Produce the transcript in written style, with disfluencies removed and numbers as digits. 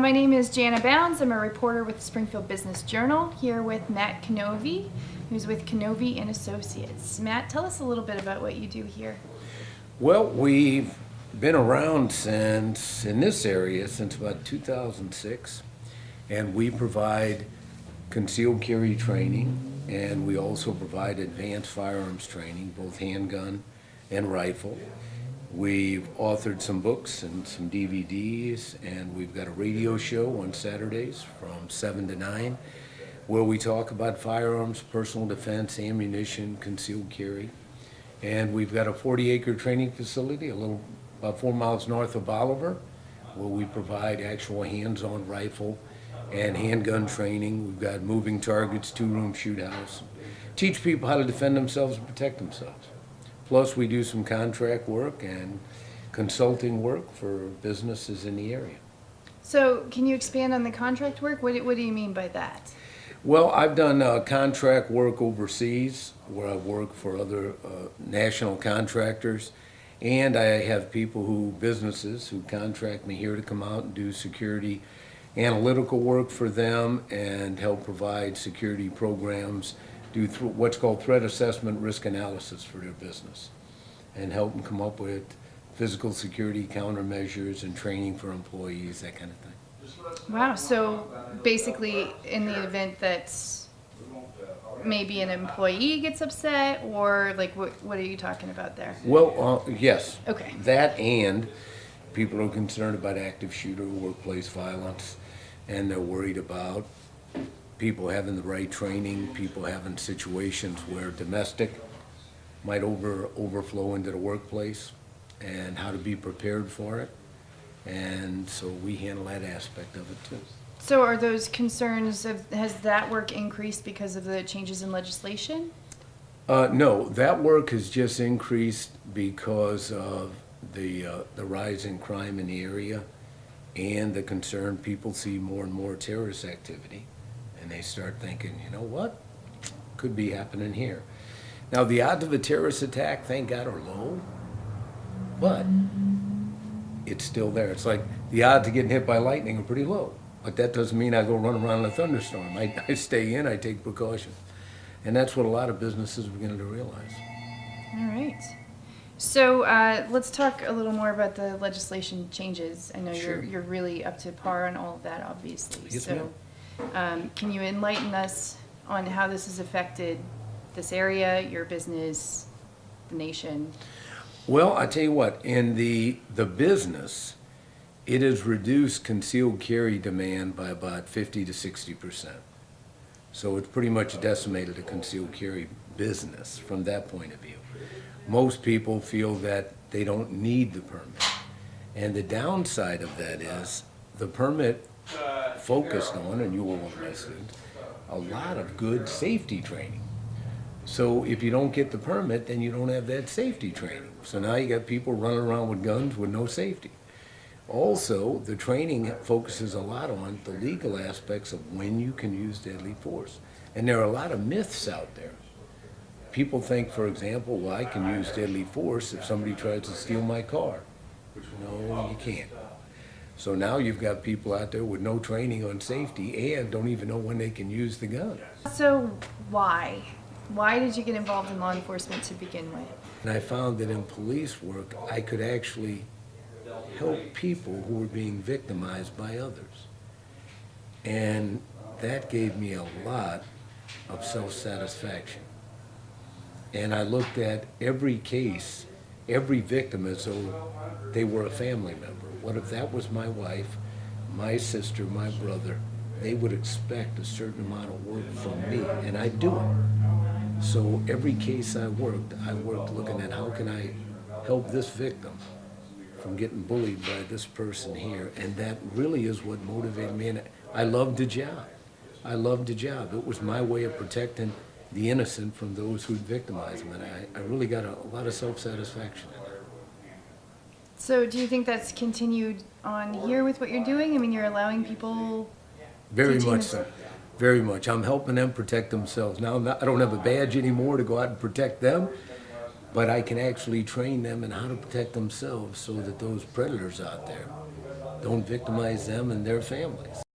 My name is Jana Bounds. I'm a reporter with the Springfield Business Journal, here with Matt Canovi, who's with Canovi and Associates. Matt, tell us a little bit about what you do here. Well, we've been around since, in this area, since about 2006, and we provide concealed carry training, and we also provide advanced firearms training, both handgun and rifle. We've authored some books and some DVDs, and we've got a radio show on Saturdays from 7 to 9 where we talk about firearms, personal defense, ammunition, concealed carry. And we've got a 40-acre training facility about 4 miles north of Bolivar, where we provide actual hands-on rifle and handgun training. We've got moving targets, 2-room shoot house. Teach people how to defend themselves and protect themselves. Plus, we do some contract work and consulting work for businesses in the area. So can you expand on the contract work? What do you mean by that? Well, I've done contract work overseas, where I've worked for other national contractors, and I have businesses who contract me here to come out and do security analytical work for them and help provide security programs, do what's called threat assessment risk analysis for their business, and help them come up with physical security countermeasures and training for employees, that kind of thing. Wow, so basically in the event that maybe an employee gets upset, or like what are you talking about there? Well, yes. Okay. That, and people are concerned about active shooter workplace violence, and they're worried about people having the right training, people having situations where domestic might overflow into the workplace, and how to be prepared for it. And so we handle that aspect of it too. So are those concerns, has that work increased because of the changes in legislation? No, that work has just increased because of the rise in crime in the area and the concern people see more and more terrorist activity. And they start thinking, you know what, could be happening here. Now, the odds of a terrorist attack, thank God, are low, but it's still there. It's like the odds of getting hit by lightning are pretty low, but that doesn't mean I go run around in a thunderstorm. I stay in, I take precautions. And that's what a lot of businesses are beginning to realize. All right. So let's talk a little more about the legislation changes. I know Sure. you're really up to par on all of that, obviously. Yes, so can you enlighten us on how this has affected this area, your business, the nation? Well, I tell you what, in the business, it has reduced concealed carry demand by about 50 to 60%. So it's pretty much decimated the concealed carry business from that point of view. Most people feel that they don't need the permit. And the downside of that is the permit focused on, and you will understand, a lot of good safety training. So if you don't get the permit, then you don't have that safety training. So now you got people running around with guns with no safety. Also, the training focuses a lot on the legal aspects of when you can use deadly force. And there are a lot of myths out there. People think, for example, well, I can use deadly force if somebody tries to steal my car. No, you can't. So now you've got people out there with no training on safety and don't even know when they can use the gun. So why? Why did you get involved in law enforcement to begin with? And I found that in police work, I could actually help people who were being victimized by others. And that gave me a lot of self-satisfaction. And I looked at every case, every victim, as though they were a family member. What if that was my wife, my sister, my brother? They would expect a certain amount of work from me, and I do it. So every case I worked looking at how can I help this victim from getting bullied by this person here, and that really is what motivated me. And I loved the job. I loved the job. It was my way of protecting the innocent from those who'd victimized them, and I really got a lot of self-satisfaction in it. So do you think that's continued on here with what you're doing? I mean, you're allowing people... Very much so. Very much. I'm helping them protect themselves. Now, I don't have a badge anymore to go out and protect them, but I can actually train them in how to protect themselves so that those predators out there don't victimize them and their families.